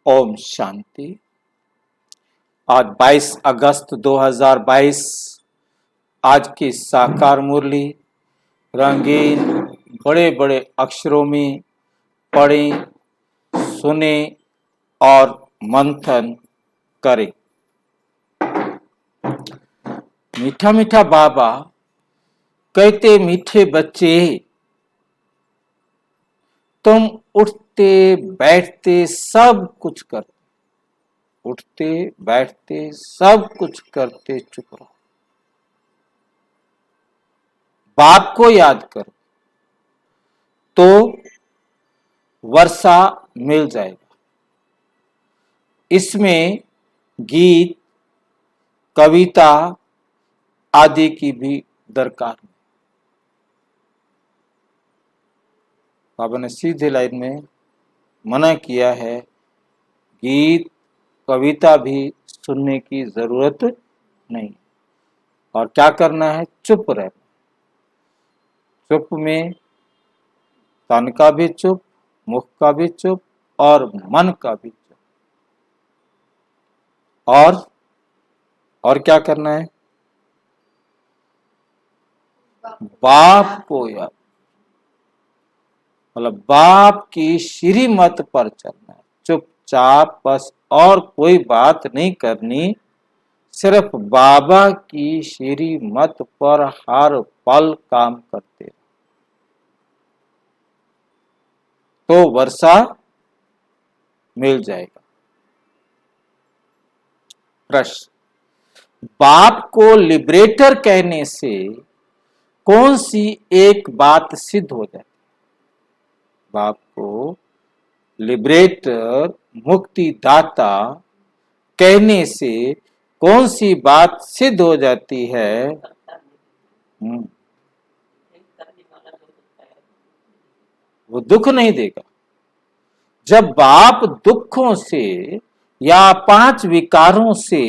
ओम शांति। आज 22 अगस्त 2022 आज की साकार मुरली रंगीन बड़े बड़े अक्षरों में पढ़ें, सुने और मंथन करें। मीठा मीठा बाबा कहते, मीठे बच्चे तुम उठते बैठते सब कुछ करते, उठते बैठते सब कुछ करते चुप रहो। बाप को याद करो तो वर्षा मिल जाएगा। इसमें गीत कविता आदि की भी दरकार नहीं। बाबा ने सीधे लाइन में मना किया है, गीत कविता भी सुनने की जरूरत नहीं। और क्या करना है? चुप रहना। चुप में तन का भी चुप, मुख का भी चुप और मन का भी चुप। और क्या करना है? बाप को याद, मतलब बाप की श्रीमत पर चलना है। चुपचाप बस, और कोई बात नहीं करनी, सिर्फ बाबा की श्रीमत पर हर पल काम करते रहो तो वर्षा मिल जाएगा। प्रश्न, बाप को लिबरेटर कहने से कौन सी एक बात सिद्ध हो जाती? बाप को लिबरेटर, मुक्तिदाता कहने से कौन सी बात सिद्ध हो जाती है? वो दुख नहीं देगा। जब बाप दुखों से या 5 विकारों से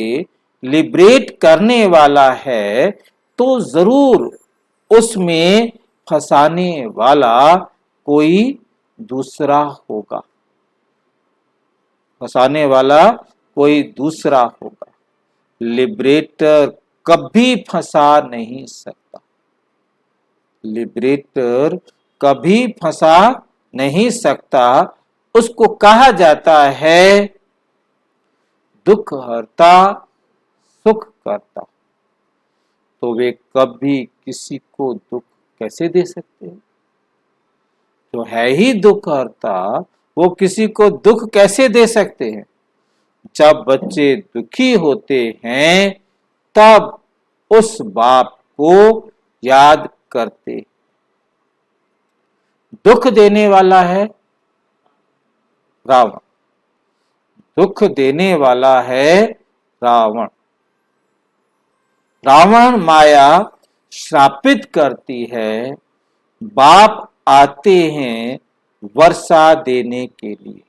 लिबरेट करने वाला है तो जरूर उसमें फंसाने वाला कोई दूसरा होगा। फंसाने वाला कोई दूसरा होगा। लिबरेटर कभी फंसा नहीं सकता। लिबरेटर कभी फंसा नहीं सकता। उसको कहा जाता है दुख हरता सुख करता। तो वे कभी किसी को दुख कैसे दे सकते हैं? तो है ही दुख हरता, वो किसी को दुख कैसे दे सकते हैं? जब बच्चे दुखी होते हैं तब उस बाप को याद करते। दुख देने वाला है रावण, दुख देने वाला है रावण। रावण माया श्रापित करती है, बाप आते हैं वर्षा देने के लिए।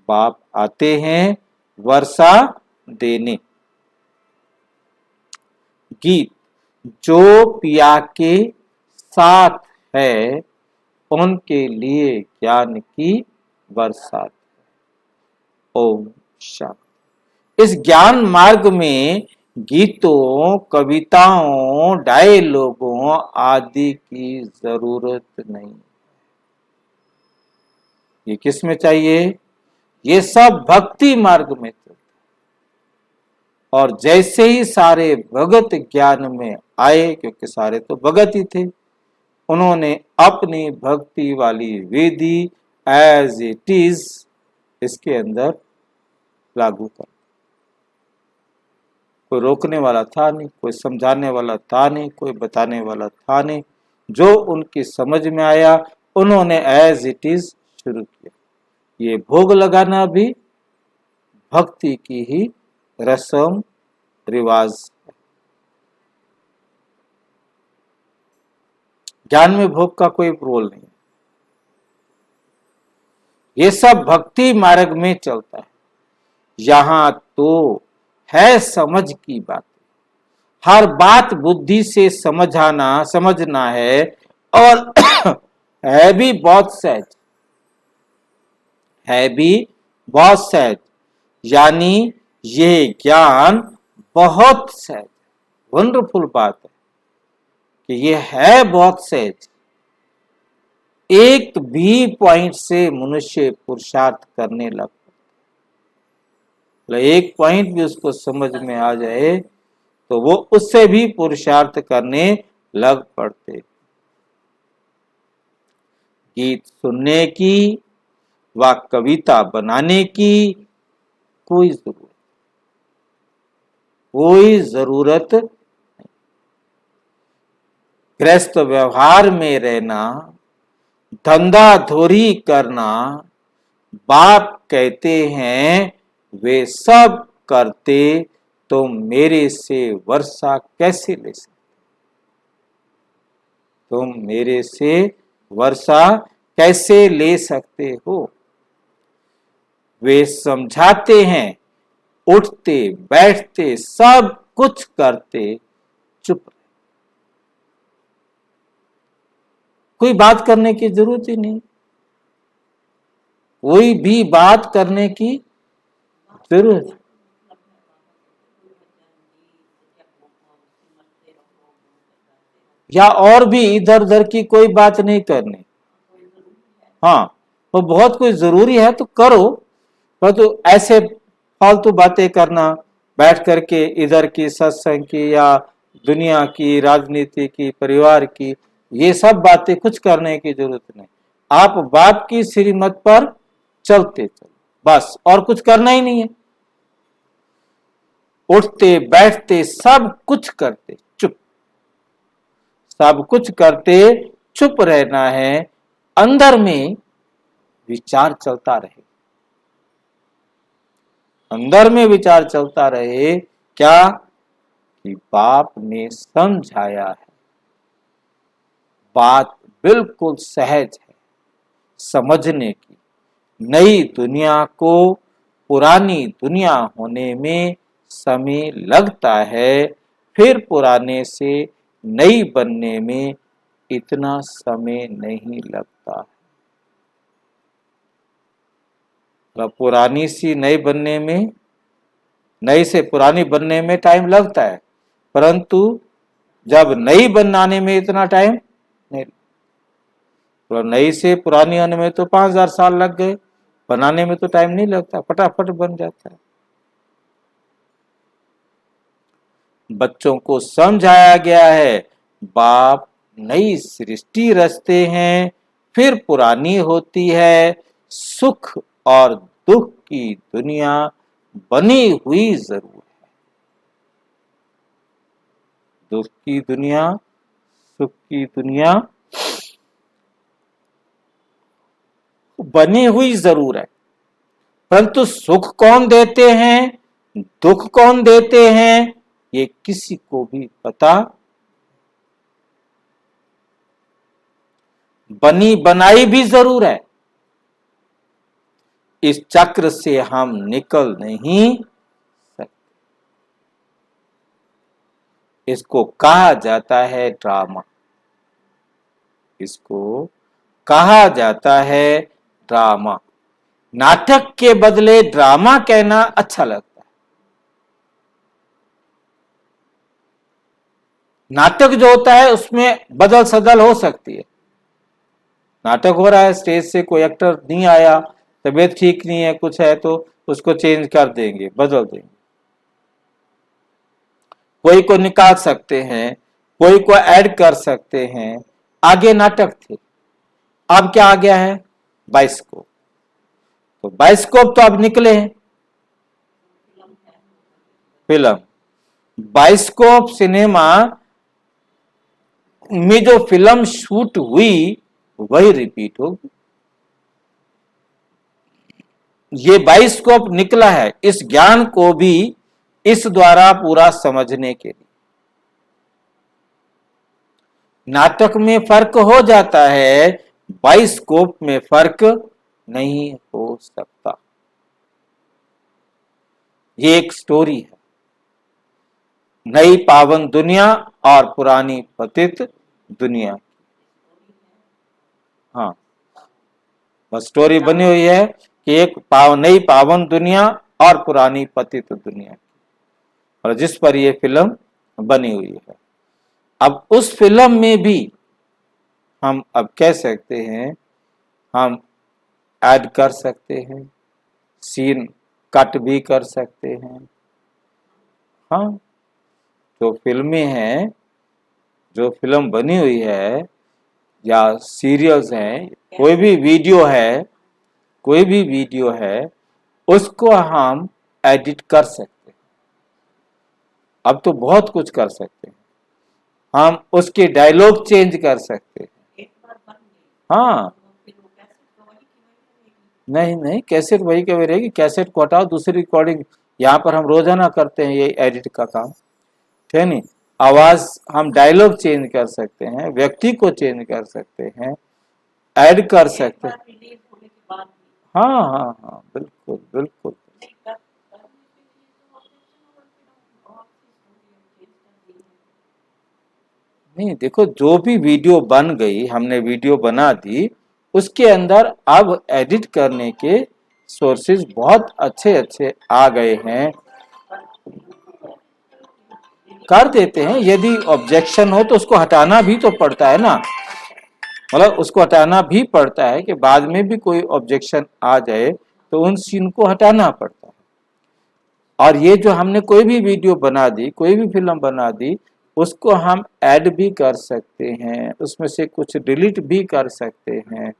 बाप आते हैं वर्षा देने। गीत, जो पिया के साथ है उनके लिए ज्ञान की बरसात। ओम शांति। इस ज्ञान मार्ग में गीतों, कविताओं, डायलॉगों आदि की जरूरत नहीं। ये किस में चाहिए? ये सब भक्ति मार्ग में चलते। और जैसे ही सारे भगत ज्ञान में आए, क्योंकि सारे तो भगत ही थे, उन्होंने अपनी भक्ति वाली विधि एज इट इज इसके अंदर लागू कर। कोई रोकने वाला था नहीं, कोई समझाने वाला था नहीं, कोई बताने वाला था नहीं। जो उनकी समझ में आया उन्होंने एज इट इज शुरू किया। ये भोग लगाना भी भक्ति की ही रस्म रिवाज है। ज्ञान में भोग का कोई रोल नहीं। ये सब भक्ति मार्ग में चलता है। यहां तो है समझ की बात। हर बात बुद्धि से समझना है और है भी बहुत सहज, है भी बहुत सहज, यानी ये ज्ञान बहुत सहज, वंडरफुल बात है कि ये है बहुत सहज। एक भी पॉइंट से मनुष्य पुरुषार्थ करने लगता, एक पॉइंट भी उसको समझ में आ जाए तो वो उससे भी पुरुषार्थ करने लग पड़ते। गीत सुनने की व कविता बनाने की कोई जरूरत नहीं। गृहस्थ व्यवहार में रहना, धंधा धोरी करना, बाप कहते हैं वे सब करते तो मेरे से वर्षा कैसे ले सकते, तुम मेरे से वर्षा कैसे ले सकते हो। वे समझाते हैं, उठते बैठते सब कुछ करते, चुप, कोई बात करने की जरूरत ही नहीं, कोई भी बात करने की जरूरत, या और भी इधर उधर की कोई बात नहीं करनी। हाँ, वो बहुत कोई जरूरी है तो करो, पर तो ऐसे फालतू बातें करना बैठ करके, इधर की सत्संग की या दुनिया की, राजनीति की, परिवार की, ये सब बातें कुछ करने की जरूरत नहीं। आप बाप की श्रीमत पर चलते चलो बस, और कुछ करना ही नहीं है। उठते बैठते सब कुछ करते चुप, सब कुछ करते चुप रहना है। अंदर में विचार चलता रहे, अंदर में विचार चलता रहे, क्या कि बाप ने समझाया है, बात बिल्कुल सहज है समझने की। नई दुनिया को पुरानी दुनिया होने में समय लगता है, फिर पुराने से नई बनने में इतना समय नहीं लगता। पुरानी सी नई बनने में, नई से पुरानी बनने में टाइम लगता है, परंतु जब नई बनाने में इतना टाइम नहीं, तो नई से पुरानी होने में तो 5000 साल लग गए, बनाने में तो टाइम नहीं लगता, फटाफट बन जाता है। बच्चों को समझाया गया है, बाप नई सृष्टि रचते हैं, फिर पुरानी होती है, सुख और दुख की दुनिया बनी हुई जरूर है। दुख की दुनिया, सुख की दुनिया बनी हुई जरूर है, परंतु सुख कौन देते हैं, दुख कौन देते हैं, ये किसी को भी पता। बनी बनाई भी जरूर है, इस चक्र से हम निकल नहीं सकते। इसको कहा जाता है ड्रामा, इसको कहा जाता है ड्रामा। नाटक के बदले ड्रामा कहना अच्छा लगता है। नाटक जो होता है उसमें बदल सदल हो सकती है। नाटक हो रहा है, स्टेज से कोई एक्टर नहीं आया, तबीयत ठीक नहीं है, कुछ है तो उसको चेंज कर देंगे, बदल देंगे। कोई को निकाल सकते हैं, कोई को ऐड कर सकते हैं। आगे नाटक थे, अब क्या आ गया है, बाइस्कोप। तो बाइस्कोप तो अब निकले हैं, फिल्म। बाइस्कोप सिनेमा में जो फिल्म शूट हुई वही रिपीट होगी। ये बाइस्कोप निकला है इस ज्ञान को भी इस द्वारा पूरा समझने के लिए। नाटक में फर्क हो जाता है, बाइस्कोप में फर्क नहीं हो सकता। ये एक स्टोरी है, नई पावन दुनिया और पुरानी पतित दुनिया। हाँ, बस स्टोरी बनी हुई है, कि एक नई पावन दुनिया और पुरानी पतित दुनिया, और जिस पर यह फिल्म बनी हुई है। अब उस फिल्म में भी हम अब कह सकते हैं, हम ऐड कर सकते हैं, सीन कट भी कर सकते हैं। हाँ, जो फिल्में हैं, जो फिल्म बनी हुई है या सीरियल्स हैं, कोई भी वीडियो है, कोई भी वीडियो है, उसको हम एडिट कर सकते हैं। अब तो बहुत कुछ कर सकते हैं, हम उसके डायलॉग चेंज कर सकते हैं। हाँ, नहीं नहीं, कैसेट वही के वही रहेगी, कैसेट को हटाओ, दूसरी रिकॉर्डिंग। यहाँ पर हम रोजाना करते हैं ये एडिट का काम, ठीक नहीं। आवाज हम डायलॉग चेंज कर सकते हैं, व्यक्ति को चेंज कर सकते हैं, ऐड कर सकते हैं। हाँ हाँ हाँ, बिल्कुल बिल्कुल। नहीं, देखो, जो भी वीडियो बन गई, हमने वीडियो बना दी, उसके अंदर अब एडिट करने के सोर्सेज बहुत अच्छे अच्छे आ गए हैं, कर देते हैं। यदि ऑब्जेक्शन हो तो उसको हटाना भी तो पड़ता है ना, मतलब उसको हटाना भी पड़ता है कि बाद में भी कोई ऑब्जेक्शन आ जाए तो उन सीन को हटाना पड़ता है। और ये जो हमने कोई भी वीडियो बना दी, कोई भी फिल्म बना दी, उसको हम ऐड भी कर सकते हैं, उसमें से कुछ डिलीट भी कर सकते हैं,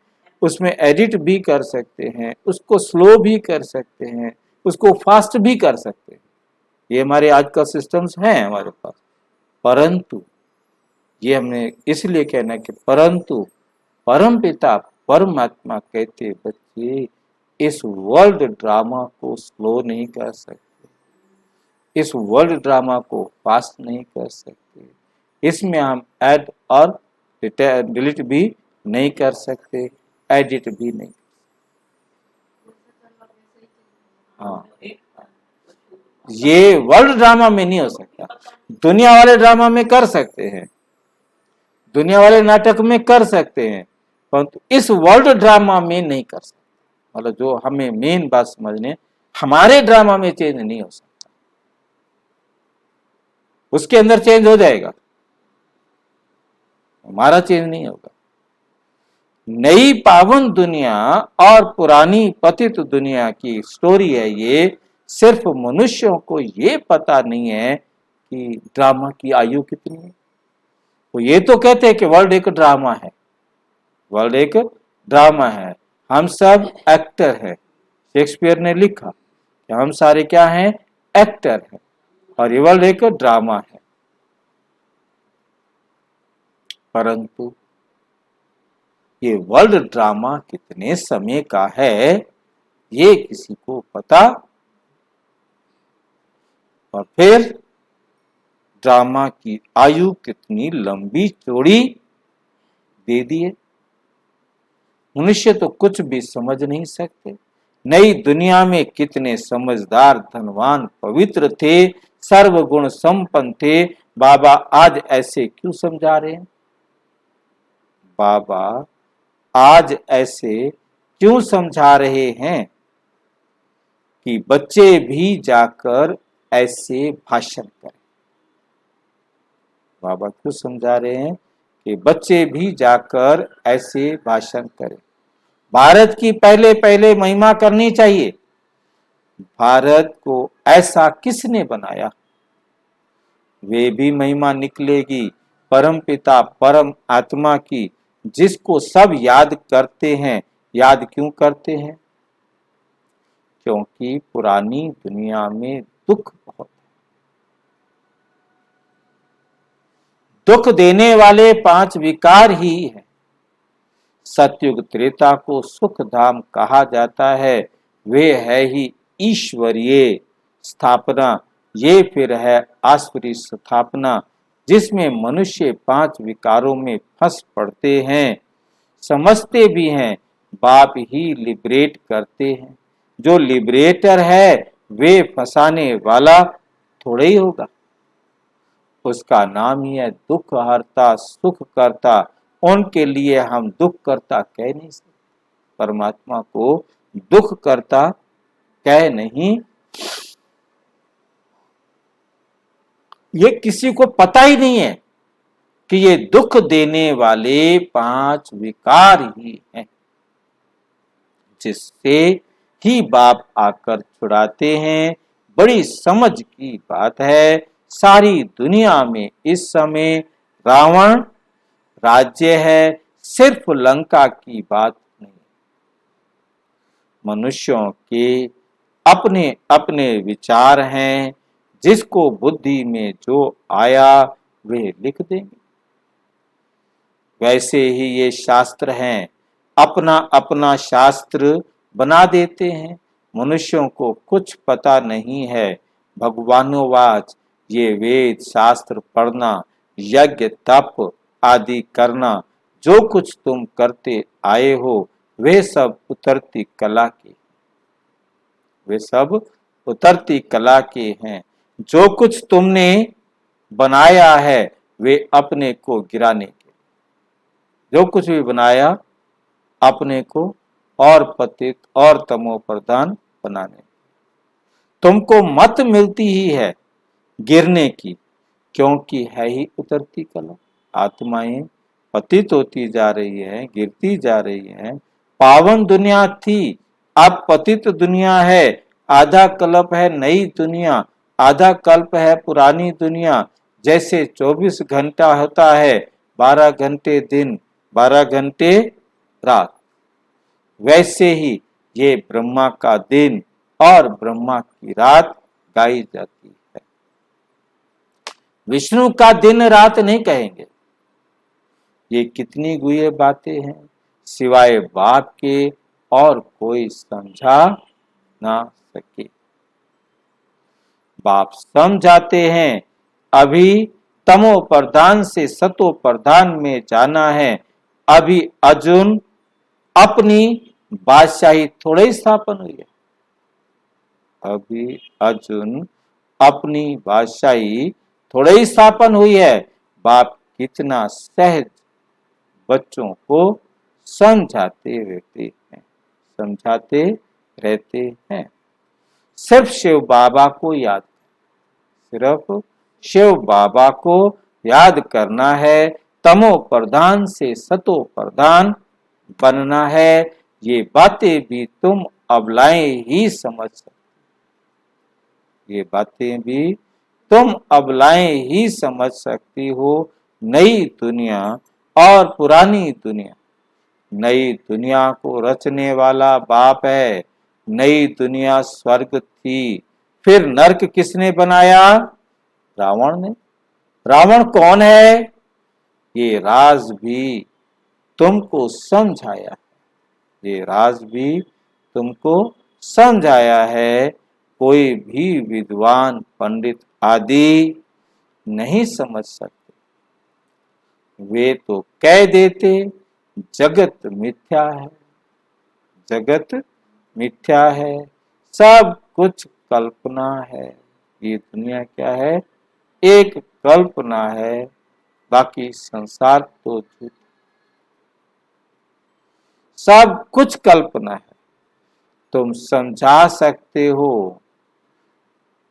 उसमें एडिट भी कर सकते हैं, उसको स्लो भी कर सकते हैं, उसको फास्ट भी कर सकते हैं। ये हमारे आजकल सिस्टम्स हैं हमारे पास। परंतु ये हमने इसलिए कहना है कि परंतु परमपिता परमात्मा कहते, बच्चे इस वर्ल्ड ड्रामा को स्लो नहीं कर सकते, इस वर्ल्ड ड्रामा को फास्ट नहीं कर सकते, इसमें हम ऐड और डिलीट भी नहीं कर सकते, एडिट भी नहीं। हाँ, ये वर्ल्ड ड्रामा में नहीं हो सकता। दुनिया वाले ड्रामा में कर सकते हैं, दुनिया वाले नाटक में कर सकते हैं, परंतु इस वर्ल्ड ड्रामा में नहीं कर सकते। मतलब जो हमें मेन बात समझने, हमारे ड्रामा में चेंज नहीं हो सकता, उसके अंदर चेंज हो जाएगा, हमारा चेंज नहीं होगा। नई पावन दुनिया और पुरानी पतित दुनिया की स्टोरी है ये। सिर्फ मनुष्यों को ये पता नहीं है कि ड्रामा की आयु कितनी है। तो ये तो कहते हैं कि वर्ल्ड एक ड्रामा है, वर्ल्ड एक ड्रामा है, हम सब एक्टर हैं। शेक्सपियर ने लिखा कि हम सारे क्या हैं, एक्टर हैं, और ये वर्ल्ड एक ड्रामा है। परंतु ये वर्ल्ड ड्रामा कितने समय का है, ये किसी को पता। और फिर ड्रामा की आयु कितनी लंबी चौड़ी दे दी है। मनुष्य तो कुछ भी समझ नहीं सकते। नई दुनिया में कितने समझदार, धनवान, पवित्र थे, सर्वगुण संपन्न थे, बाबा आज ऐसे क्यों समझा रहे हैं? बाबा आज ऐसे क्यों समझा रहे हैं कि बच्चे भी जाकर ऐसे भाषण करें? बाबा क्यों समझा रहे हैं कि बच्चे भी जाकर ऐसे भाषण करें? भारत की पहले पहले महिमा करनी चाहिए। भारत को ऐसा किसने बनाया? वे भी महिमा निकलेगी परम पिता परम आत्मा की, जिसको सब याद करते हैं। याद क्यों करते हैं? क्योंकि पुरानी दुनिया में दुख बहुत, दुख देने वाले 5 विकार ही हैं। सतयुग त्रेता को सुख धाम कहा जाता है, वे है ही ईश्वरीय स्थापना। ये फिर है आसुरी स्थापना, जिसमें मनुष्य 5 विकारों में फंस पड़ते हैं। समझते भी हैं, बाप ही लिबरेट करते हैं। जो लिबरेटर है वे फंसाने वाला थोड़ा ही होगा। उसका नाम ही है दुख हरता सुख करता। उनके लिए हम दुख करता कह नहीं सकते। परमात्मा को दुख करता कह नहीं। ये किसी को पता ही नहीं है कि ये दुख देने वाले 5 विकार ही हैं, जिससे ही बाप आकर छुड़ाते हैं। बड़ी समझ की बात है। सारी दुनिया में इस समय रावण राज्य है, सिर्फ लंका की बात नहीं। मनुष्यों के अपने अपने विचार हैं, जिसको बुद्धि में जो आया वे लिख देंगे। वैसे ही ये शास्त्र हैं, अपना अपना शास्त्र बना देते हैं। मनुष्यों को कुछ पता नहीं है। भगवानोवाच, ये वेद शास्त्र पढ़ना, यज्ञ तप आदि करना, जो कुछ तुम करते आए हो, वे सब उतरती कला के, वे सब उतरती कला के हैं। जो कुछ तुमने बनाया है वे अपने को गिराने के, जो कुछ भी बनाया अपने को और पतित और तमो प्रधान बनाने। तुमको मत मिलती ही है गिरने की, क्योंकि है ही उतरती कला। आत्माएं पतित होती जा रही है, गिरती जा रही है। पावन दुनिया थी, अब पतित दुनिया है। आधा कल्प है नई दुनिया, आधा कल्प है पुरानी दुनिया। जैसे 24 घंटा होता है, 12 घंटे दिन, 12 घंटे रात, वैसे ही ये ब्रह्मा का दिन और ब्रह्मा की रात गाई जाती है। विष्णु का दिन रात नहीं कहेंगे। ये कितनी गुह्य बातें हैं, सिवाय बाप के और कोई समझा ना सके। बाप समझाते हैं, अभी तमो प्रधान से सतो प्रधान में जाना है। अभी अर्जुन अपनी बादशाही थोड़े ही स्थापन हुई है। अभी अर्जुन अपनी बादशाही थोड़े ही स्थापन हुई है। बाप कितना सहज बच्चों को समझाते रहते हैं, समझाते रहते हैं। सिर्फ शिव बाबा को याद, सिर्फ शिव बाबा को याद करना है। तमो प्रधान से सतो प्रधान बनना है। ये बातें भी तुम अबलाएं ही समझ सकते, ये बातें भी तुम अबलाएं ही समझ सकती हो। नई दुनिया और पुरानी दुनिया, नई दुनिया को रचने वाला बाप है। नई दुनिया स्वर्ग थी, फिर नरक किसने बनाया? रावण ने। रावण कौन है? ये राज भी तुमको समझाया, ये राज भी तुमको समझाया है। कोई भी विद्वान पंडित आदि नहीं समझ सकते। वे तो कह देते जगत मिथ्या है, जगत मिथ्या है, सब कुछ कल्पना है। ये दुनिया क्या है? एक कल्पना है, बाकी संसार तो झूठ, सब कुछ कल्पना है। तुम समझा सकते हो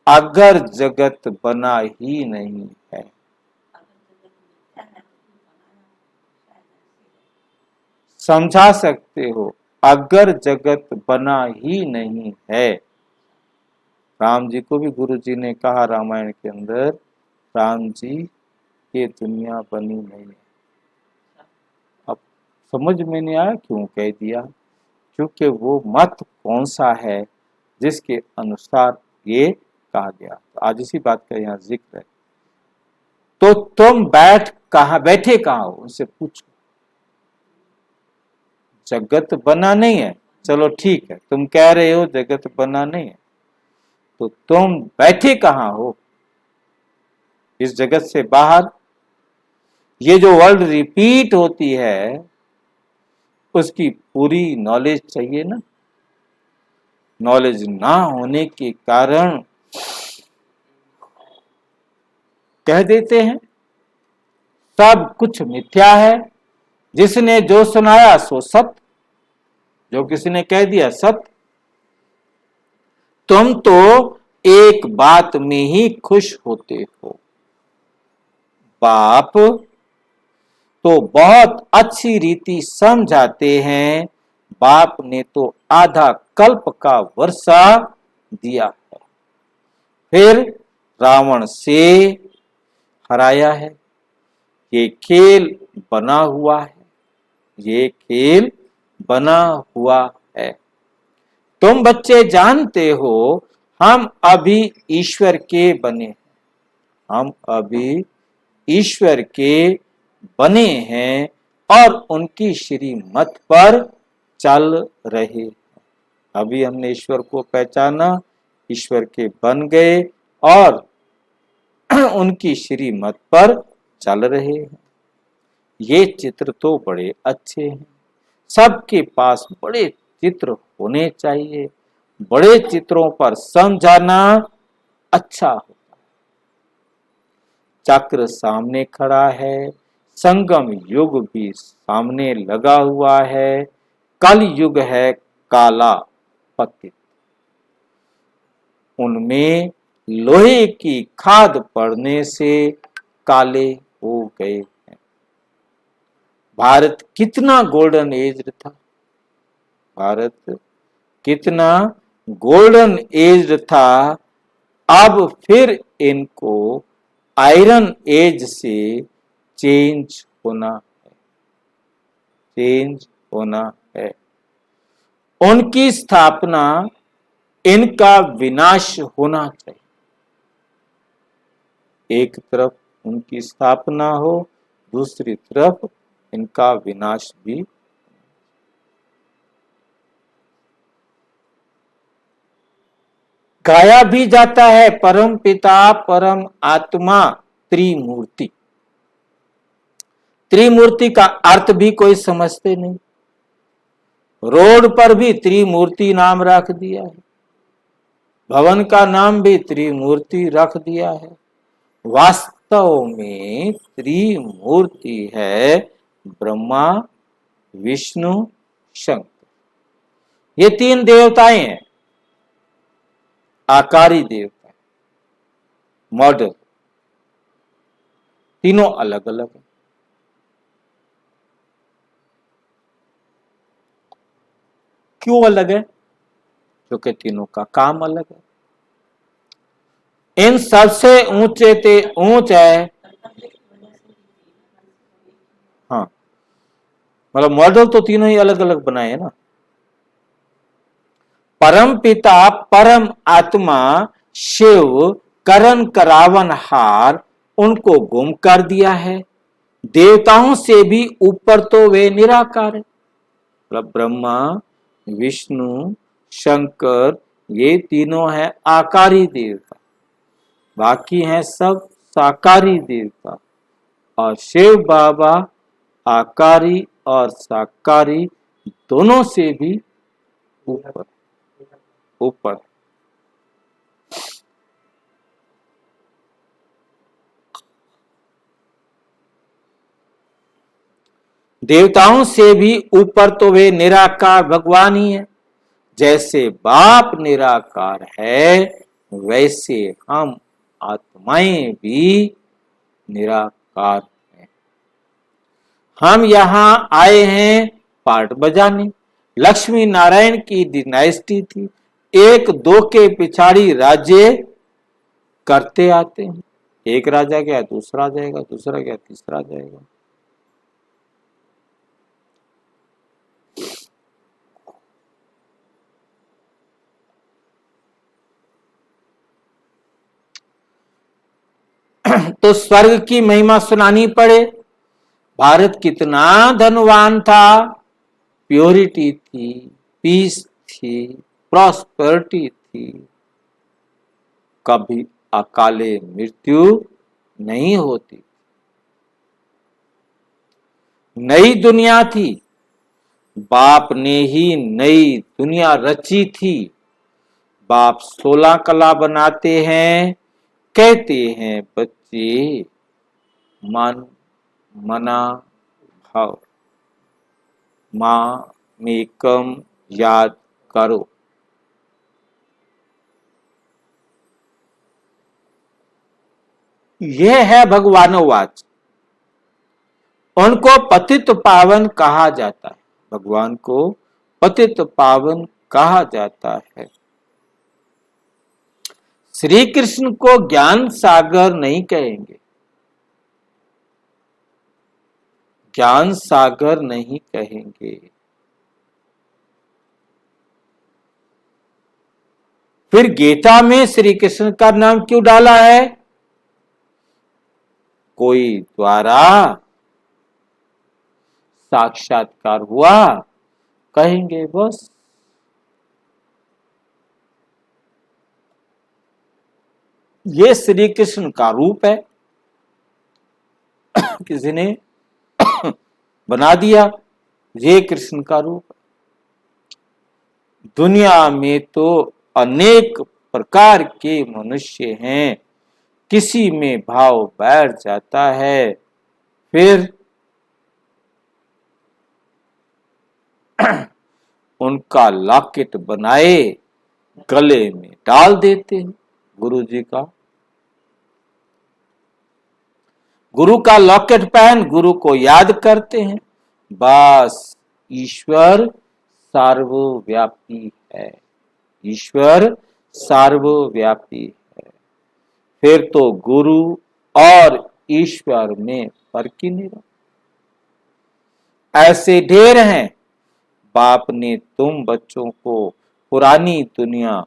अगर जगत बना ही नहीं है। समझा सकते हो अगर जगत बना ही नहीं है। राम जी को भी गुरु जी ने कहा रामायण के अंदर, राम जी ये दुनिया बनी नहीं है। अब समझ में नहीं आया क्यों कह दिया? क्योंकि वो मत कौन सा है जिसके अनुसार ये कहा गया। तो आज इसी बात का यहाँ जिक्र है। तो तुम बैठे कहाँ हो? उनसे पूछो। जगत बना नहीं है, चलो ठीक है, तुम कह रहे हो जगत बना नहीं है, तो तुम बैठे कहाँ हो? इस जगत से बाहर। ये जो वर्ल्ड रिपीट होती है, उसकी पूरी नॉलेज चाहिए ना। नॉलेज ना होने के कारण कह देते हैं सब कुछ मिथ्या है, जिसने जो सुनाया सो सत्य। जो किसी ने कह दिया सत्य। तुम तो एक बात में ही खुश होते हो, बाप तो बहुत अच्छी रीति समझाते हैं, बाप ने तो आधा कल्प का वर्षा दिया है, फिर रावण से हराया है। ये खेल बना हुआ है, ये खेल बना हुआ है। तुम बच्चे जानते हो हम अभी ईश्वर के बने, हम अभी ईश्वर के बने हैं और उनकी श्रीमत पर चल रहे। अभी हमने ईश्वर को पहचाना, ईश्वर के बन गए और उनकी श्रीमत पर चल रहे हैं। ये चित्र तो बड़े अच्छे हैं, सबके पास बड़े चित्र होने चाहिए। बड़े चित्रों पर समझाना अच्छा होता है। चक्र सामने खड़ा है, संगम युग भी सामने लगा हुआ है, कल युग है काला पतित, उनमें लोहे की खाद पड़ने से काले हो गए हैं। भारत कितना गोल्डन एज था, भारत कितना गोल्डन एज था, अब फिर इनको आयरन एज से चेंज होना है, चेंज होना है। उनकी स्थापना, इनका विनाश होना चाहिए। एक तरफ उनकी स्थापना हो, दूसरी तरफ इनका विनाश भी। गाया भी जाता है परम पिता परम आत्मा त्रिमूर्ति। त्रिमूर्ति का अर्थ भी कोई समझते नहीं, रोड पर भी त्रिमूर्ति नाम रख दिया है, भवन का नाम भी त्रिमूर्ति रख दिया है। वास्तव में त्रिमूर्ति है ब्रह्मा विष्णु शंकर। ये तीन देवताएं हैं, आकारी देवता, मॉडल, तीनों अलग अलग हैं। क्यों अलग है? क्योंकि तीनों का काम अलग है। इन सबसे ऊंचे ते ऊंच है, हाँ, मतलब मॉडल तो तीनों ही अलग अलग बनाए ना। परम पिता परम आत्मा शिव करण करावन हार, उनको गुम कर दिया है। देवताओं से भी ऊपर तो वे निराकार है, मतलब ब्रह्मा विष्णु शंकर, ये तीनों है आकारी देवता, बाकी हैं सब साकारी देवता। और शिव बाबा आकारी और साकारी दोनों से भी ऊपर ऊपर। देवताओं से भी ऊपर तो वे निराकार भगवान ही है। जैसे बाप निराकार है, वैसे हम आत्माएं भी निराकार हैं। हम यहां आए हैं पार्ट बजाने। लक्ष्मी नारायण की डिनाइस्टी थी, एक दो के पिछाड़ी राज्य करते आते हैं। एक राजा गया दूसरा जाएगा, दूसरा गया तीसरा जाएगा। तो स्वर्ग की महिमा सुनानी पड़े। भारत कितना धनवान था, प्योरिटी थी, पीस थी, प्रॉस्पेरिटी थी, कभी अकाले मृत्यु नहीं होती। नई दुनिया थी, बाप ने ही नई दुनिया रची थी। बाप 16 कला बनाते हैं, कहते हैं बच्चे मन मना भाव, मामेकम याद करो। यह है भगवानोवाच। उनको पतित पावन कहा जाता है, भगवान को पतित पावन कहा जाता है। श्री कृष्ण को ज्ञान सागर नहीं कहेंगे, ज्ञान सागर नहीं कहेंगे। फिर गीता में श्री कृष्ण का नाम क्यों डाला है? कोई द्वारा साक्षात्कार हुआ कहेंगे बस। ये श्री कृष्ण का रूप है, किसी ने बना दिया, ये कृष्ण का रूप है। दुनिया में तो अनेक प्रकार के मनुष्य हैं, किसी में भाव बैठ जाता है, फिर उनका लॉकेट बनाए गले में डाल देते हैं। गुरु जी का, गुरु का लॉकेट पहन गुरु को याद करते हैं, बस ईश्वर सर्वव्यापी है, ईश्वर सर्वव्यापी है। फिर तो गुरु और ईश्वर में फर्क ही नहीं रहा। ऐसे ढेर हैं, बाप ने तुम बच्चों को पुरानी दुनिया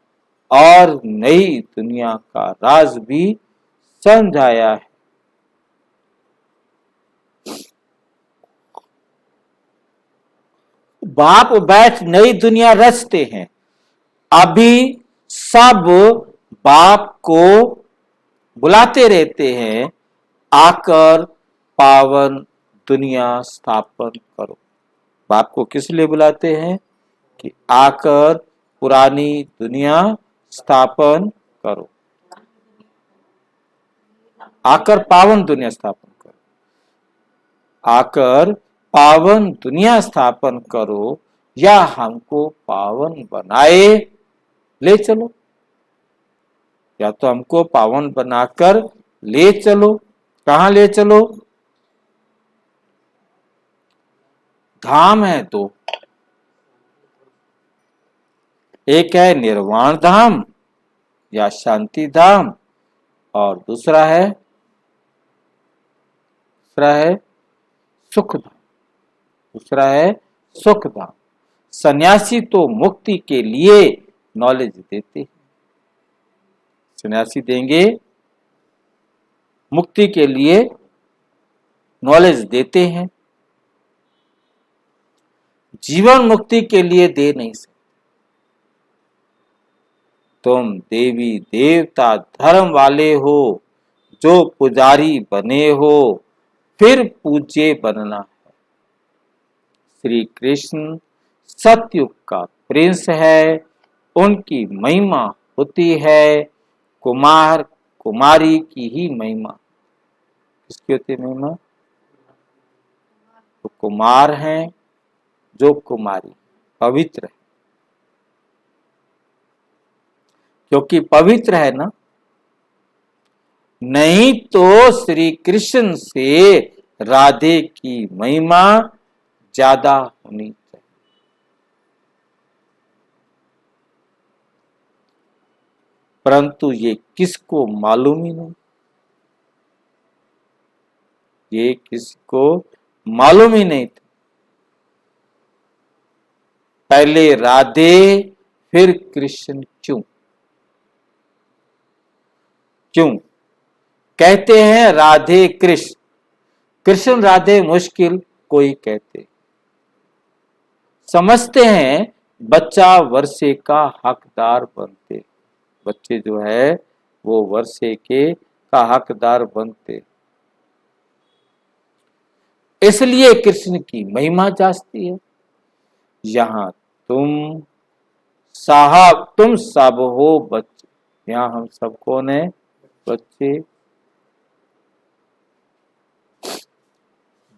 और नई दुनिया का राज भी समझाया है। बाप बैठ नई दुनिया रचते हैं। अभी सब बाप को बुलाते रहते हैं, आकर पावन दुनिया स्थापन करो। बाप को किस लिए बुलाते हैं? कि आकर पुरानी दुनिया स्थापन करो, आकर पावन दुनिया स्थापन करो, आकर पावन दुनिया स्थापन करो, या हमको पावन बनाए ले चलो, या तो हमको पावन बनाकर ले चलो। कहां ले चलो? धाम है दो, एक है निर्वाण धाम या शांति धाम, और दूसरा है सुख धाम, दूसरा है सुख धाम। सन्यासी तो मुक्ति के लिए नॉलेज देते हैं, सन्यासी देंगे मुक्ति के लिए नॉलेज देते हैं, जीवन मुक्ति के लिए दे नहीं सकते। तुम देवी देवता धर्म वाले हो, जो पुजारी बने हो, फिर पूज्य बनना है। श्री कृष्ण सतयुग का प्रिंस है, उनकी महिमा होती है कुमार कुमारी की ही महिमा। किसकी होती है महिमा? तो कुमार हैं जो कुमारी पवित्र है, क्योंकि पवित्र है ना। नहीं तो श्री कृष्ण से राधे की महिमा ज्यादा होनी चाहिए। परंतु ये किसको मालूम ही नहीं, ये किसको मालूम ही नहीं था। पहले राधे फिर कृष्ण, क्यों क्यों कहते हैं राधे कृष्ण? कृष्ण राधे मुश्किल कोई कहते, समझते हैं बच्चा वर्षे का हकदार बनते, बच्चे जो है वो वर्षे के का हकदार बनते, इसलिए कृष्ण की महिमा जास्ती है। यहां तुम सब हो बच्चे, यहां हम सब कौन है? बच्चे।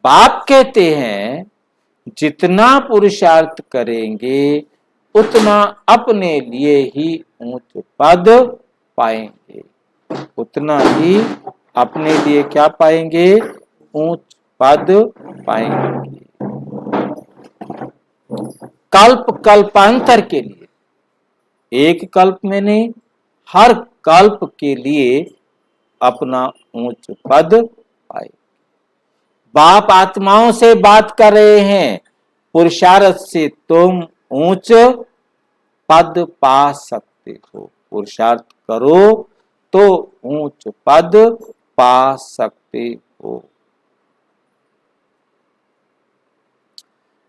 बाप कहते हैं जितना पुरुषार्थ करेंगे उतना अपने लिए ही ऊंच पद पाएंगे, उतना ही अपने लिए क्या पाएंगे, ऊंच पद पाएंगे। कल्प कल्पांतर के लिए, एक कल्प में नहीं, हर कल्प के लिए अपना ऊंच पद पाए। बाप आत्माओं से बात कर रहे हैं, पुरुषार्थ से तुम ऊंच पद पा सकते हो, पुरुषार्थ करो तो ऊंच पद पा सकते हो।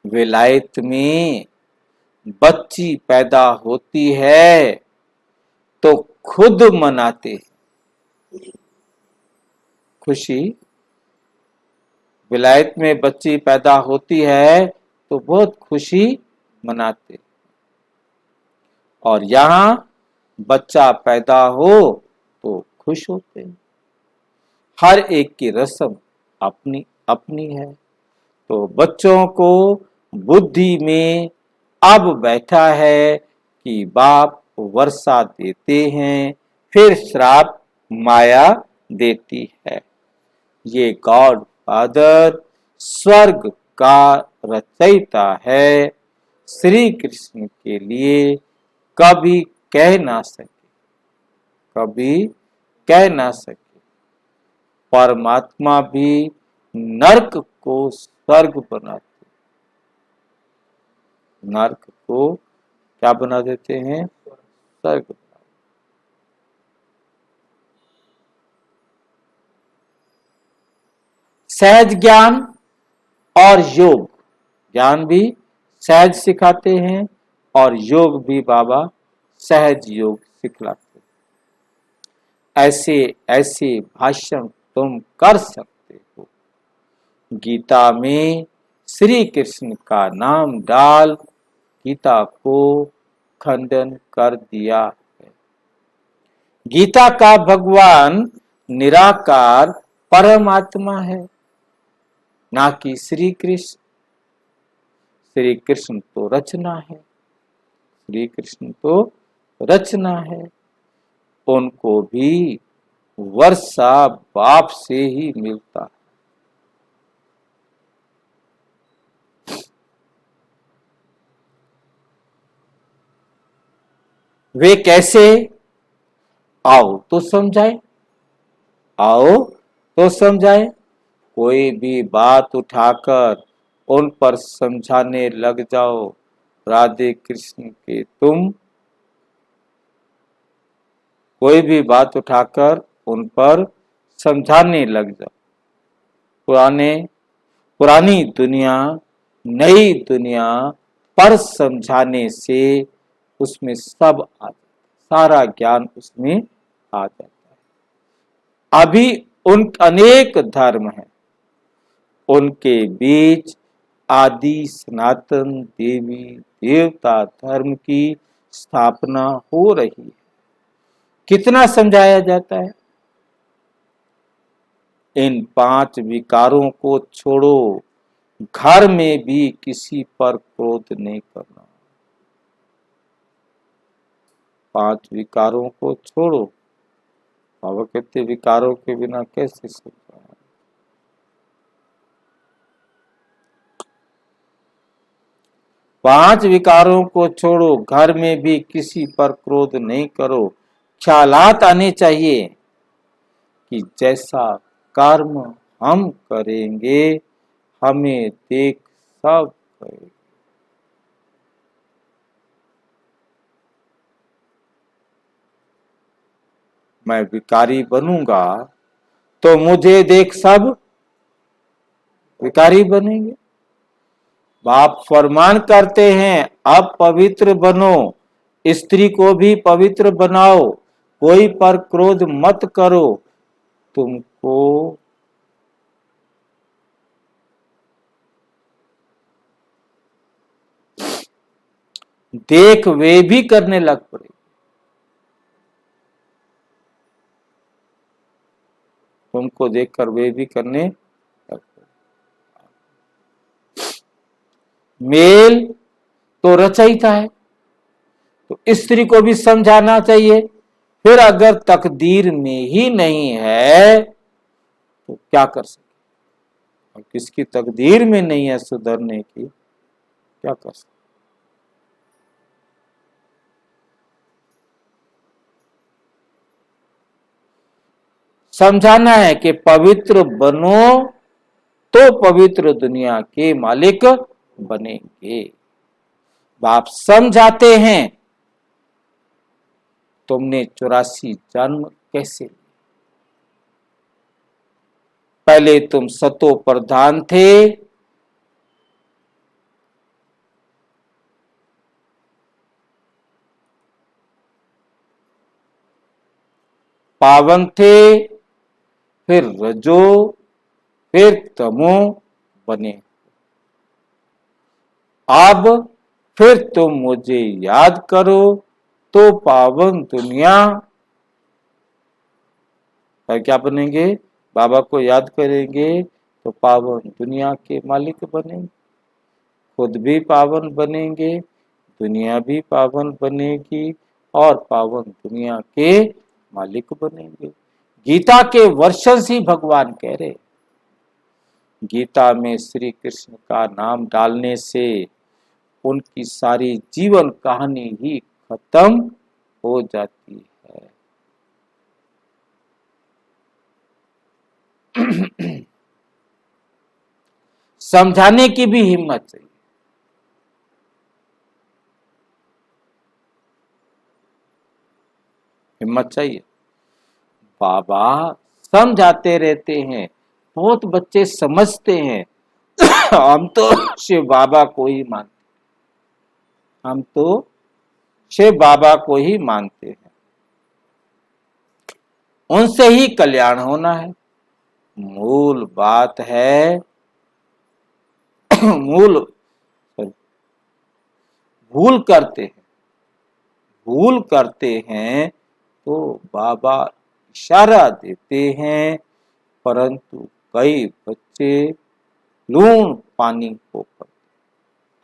विलायत में बच्ची पैदा होती है तो खुद मनाते हैं खुशी। विलायत में बच्ची पैदा होती है तो बहुत खुशी मनाते, और यहां बच्चा पैदा हो तो खुश होते हैं। हर एक की रस्म अपनी अपनी है। तो बच्चों को बुद्धि में अब बैठा है कि बाप वर्षा देते हैं, फिर श्राप माया देती है। ये गॉड फादर स्वर्ग का रचयिता है, श्री कृष्ण के लिए कभी कह ना सके, कभी कह ना सके। परमात्मा भी नरक को स्वर्ग बनाते, नरक को क्या बना देते हैं, स्वर्ग। सहज ज्ञान और योग, ज्ञान भी सहज सिखाते हैं और योग भी बाबा सहज योग सिखलाते हैं। ऐसे ऐसे भाषण तुम कर सकते हो। गीता में श्री कृष्ण का नाम डाल गीता को खंडन कर दिया है। गीता का भगवान निराकार परमात्मा है, ना कि श्री कृष्ण। श्री कृष्ण तो रचना है, श्री कृष्ण तो रचना है। उनको भी वर्षा बाप से ही मिलता है। वे कैसे, आओ तो समझाए, आओ तो समझाए। कोई भी बात उठाकर उन पर समझाने लग जाओ, राधे कृष्ण के तुम, कोई भी बात उठाकर उन पर समझाने लग जाओ। पुरानी दुनिया नई दुनिया पर समझाने से उसमें सब आ जाता, सारा ज्ञान उसमें आ जाता है। अभी उन अनेक धर्म हैं, उनके बीच आदि सनातन देवी देवता धर्म की स्थापना हो रही है। कितना समझाया जाता है, इन 5 विकारों को छोड़ो, घर में भी किसी पर क्रोध नहीं करना। 5 विकारों को छोड़ो। बाबा कहते विकारों के बिना कैसे सकता है। 5 विकारों को छोड़ो, घर में भी किसी पर क्रोध नहीं करो। ख्यालात आने चाहिए कि जैसा कर्म हम करेंगे हमें देख सब करेंगे। मैं विकारी बनूंगा तो मुझे देख सब विकारी बनेंगे। बाप फरमान करते हैं अब पवित्र बनो, स्त्री को भी पवित्र बनाओ, कोई पर क्रोध मत करो। तुमको देख वे भी करने लग पड़े, तुमको देखकर वे भी करने लग पड़े। मेल तो रचयिता है, तो स्त्री को भी समझाना चाहिए। फिर अगर तकदीर में ही नहीं है तो क्या कर सकते, और किसकी तकदीर में नहीं है सुधरने की, क्या कर सकते। समझाना है कि पवित्र बनो तो पवित्र दुनिया के मालिक बनेंगे। बाप समझाते हैं तुमने 84 जन्म कैसे लिए? पहले तुम सतो प्रधान थे, पावन थे, फिर रजो, फिर तमो बने। अब फिर तुम मुझे याद करो तो पावन दुनिया, और क्या बनेंगे? बाबा को याद करेंगे तो पावन दुनिया के मालिक बनेंगे, खुद भी पावन बनेंगे, दुनिया भी पावन बनेगी और पावन दुनिया के मालिक बनेंगे। गीता के वर्षन ही भगवान कह रहे, गीता में श्री कृष्ण का नाम डालने से उनकी सारी जीवन कहानी ही खत्म हो जाती है। समझाने की भी हिम्मत चाहिए। हिम्मत चाहिए। बाबा समझाते रहते हैं, बहुत बच्चे समझते हैं। हम तो शिव बाबा को ही मानते, हम तो शिव बाबा को ही मानते हैं, उनसे ही कल्याण होना है। मूल बात है मूल भूल करते हैं, भूल करते हैं तो बाबा इशारा देते हैं, परंतु कई बच्चे लूण पानी को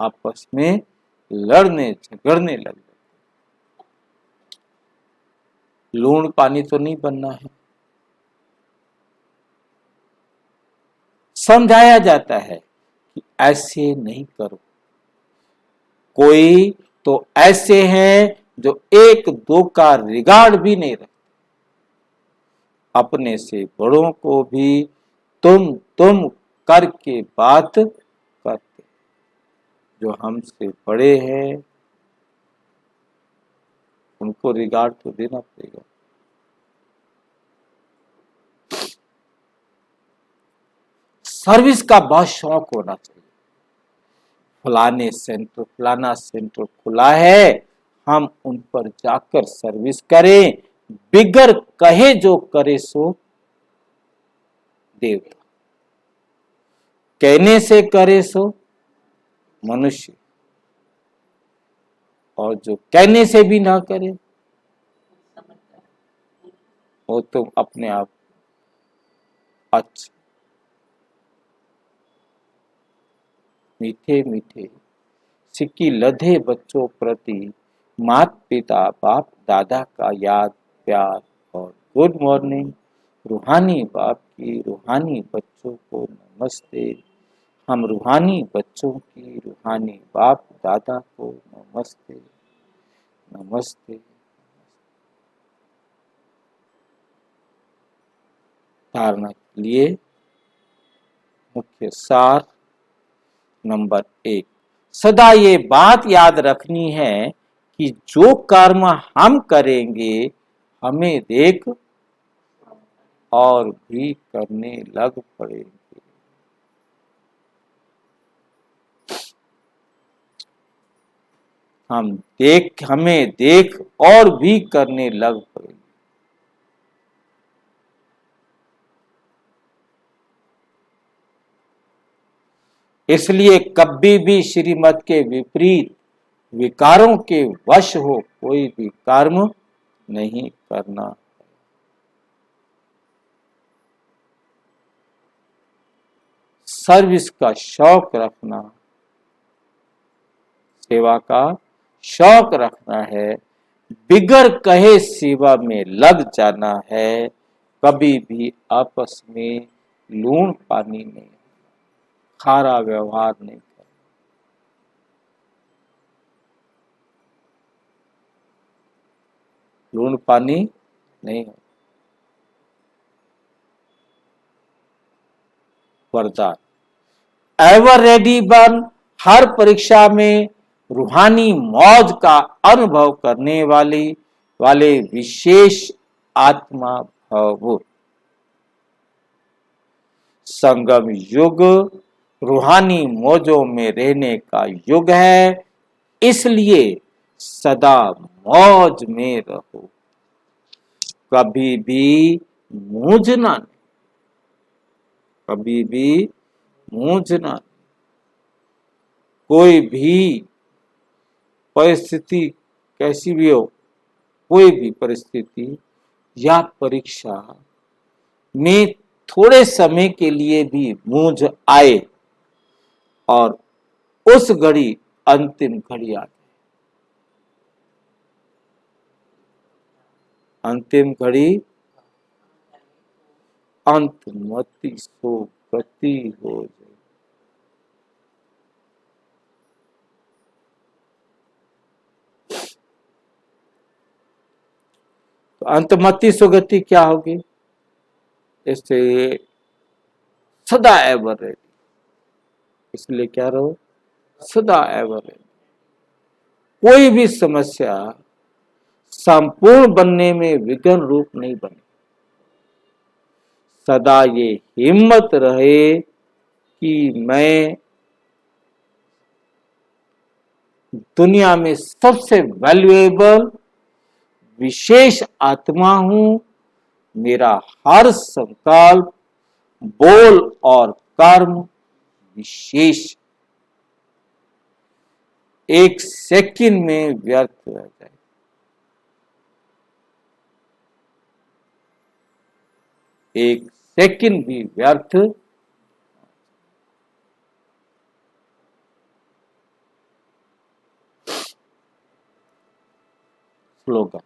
आपस में लड़ने झगड़ने लग जाते। लूण पानी तो नहीं बनना है। समझाया जाता है कि ऐसे नहीं करो। कोई तो ऐसे हैं जो एक दो का रिगार्ड भी नहीं रखते, अपने से बड़ों को भी तुम करके बात करते। जो हमसे बड़े हैं उनको रिगार्ड तो देना पड़ेगा। सर्विस का बहुत शौक होना चाहिए। फलाना सेंटर खुला है, हम उन पर जाकर सर्विस करें, बिगर कहे जो करे सो देवता, कहने से करे सो मनुष्य, और जो कहने से भी ना करे वो तो अपने आप अच्छा। मीठे मीठे सिक्की लधे बच्चों प्रति माता पिता बाप दादा का याद प्यार और गुड मॉर्निंग। रूहानी बाप की रूहानी बच्चों को नमस्ते। हम रूहानी बच्चों की रूहानी बाप दादा को नमस्ते नमस्ते। धारणा के लिए मुख्य सार नंबर 1, सदा ये बात याद रखनी है कि जो कर्म हम करेंगे हमें देख और भी करने लग पड़ेंगे। हमें देख और भी करने लग पड़ेंगे। इसलिए कभी भी श्रीमत के विपरीत विकारों के वश हो कोई भी कर्म नहीं करना। सर्विस का शौक रखना, सेवा का शौक रखना है, बिगर कहे सेवा में लग जाना है, कभी भी आपस में लूण पानी नहीं, खारा व्यवहार नहीं करना। लूण पानी नहीं हो। वरदान, एवर रेडी बन, हर परीक्षा में रूहानी मौज का अनुभव करने वाले विशेष आत्मा भव। संगम युग रूहानी मौजों में रहने का युग है, इसलिए सदा मौज में रहो, कभी भी मूंझना नहीं, कभी भी मूंझना। कोई भी परिस्थिति कैसी भी हो, कोई भी परिस्थिति या परीक्षा में थोड़े समय के लिए भी मूंझ आए और उस घड़ी अंतिम घड़ी आ गई, अंतिम घड़ी अंतमति सो गति हो जाए। तो अंतमति सुगति क्या होगी? इससे सदा एवर रेडी, इसलिए क्या रहो, सदा एवर रेडी। कोई भी समस्या संपूर्ण बनने में विघ्न रूप नहीं बने, सदा ये हिम्मत रहे कि मैं दुनिया में सबसे वैल्यूएबल विशेष आत्मा हूं, मेरा हर संकल्प, बोल और कर्म विशेष, एक सेकंड में व्यर्थ रह जाए। एक सेकंड भी व्यर्थ। स्लोगन,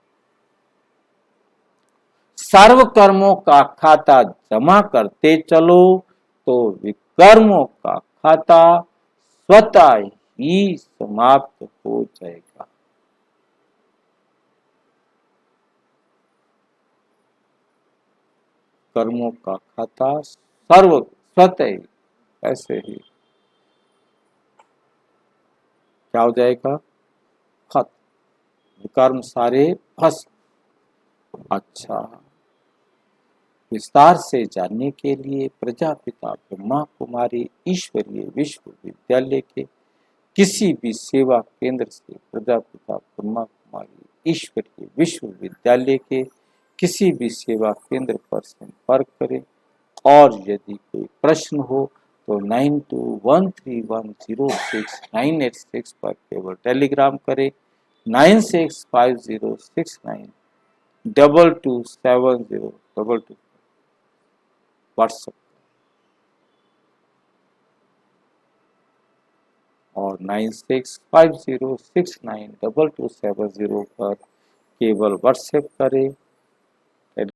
सर्व कर्मों का खाता जमा करते चलो तो विकर्मों का खाता स्वतः ही समाप्त हो जाएगा। कर्मों का खाता सर्व स्वतः ही, ऐसे ही क्या हो जाएगा? खत्म, कर्म सारे भस्म। अच्छा, विस्तार से जानने के लिए प्रजापिता ब्रह्मा कुमारी ईश्वरीय विश्वविद्यालय के किसी भी सेवा केंद्र से, प्रजापिता ब्रह्मा कुमारी ईश्वरीय विश्वविद्यालय के किसी भी सेवा केंद्र पर संपर्क करें। और यदि कोई प्रश्न हो तो 9213106986 पर केवल टेलीग्राम करें, 965069227022 व्हाट्सएप और 9650692270 पर केवल व्हाट्सएप करें।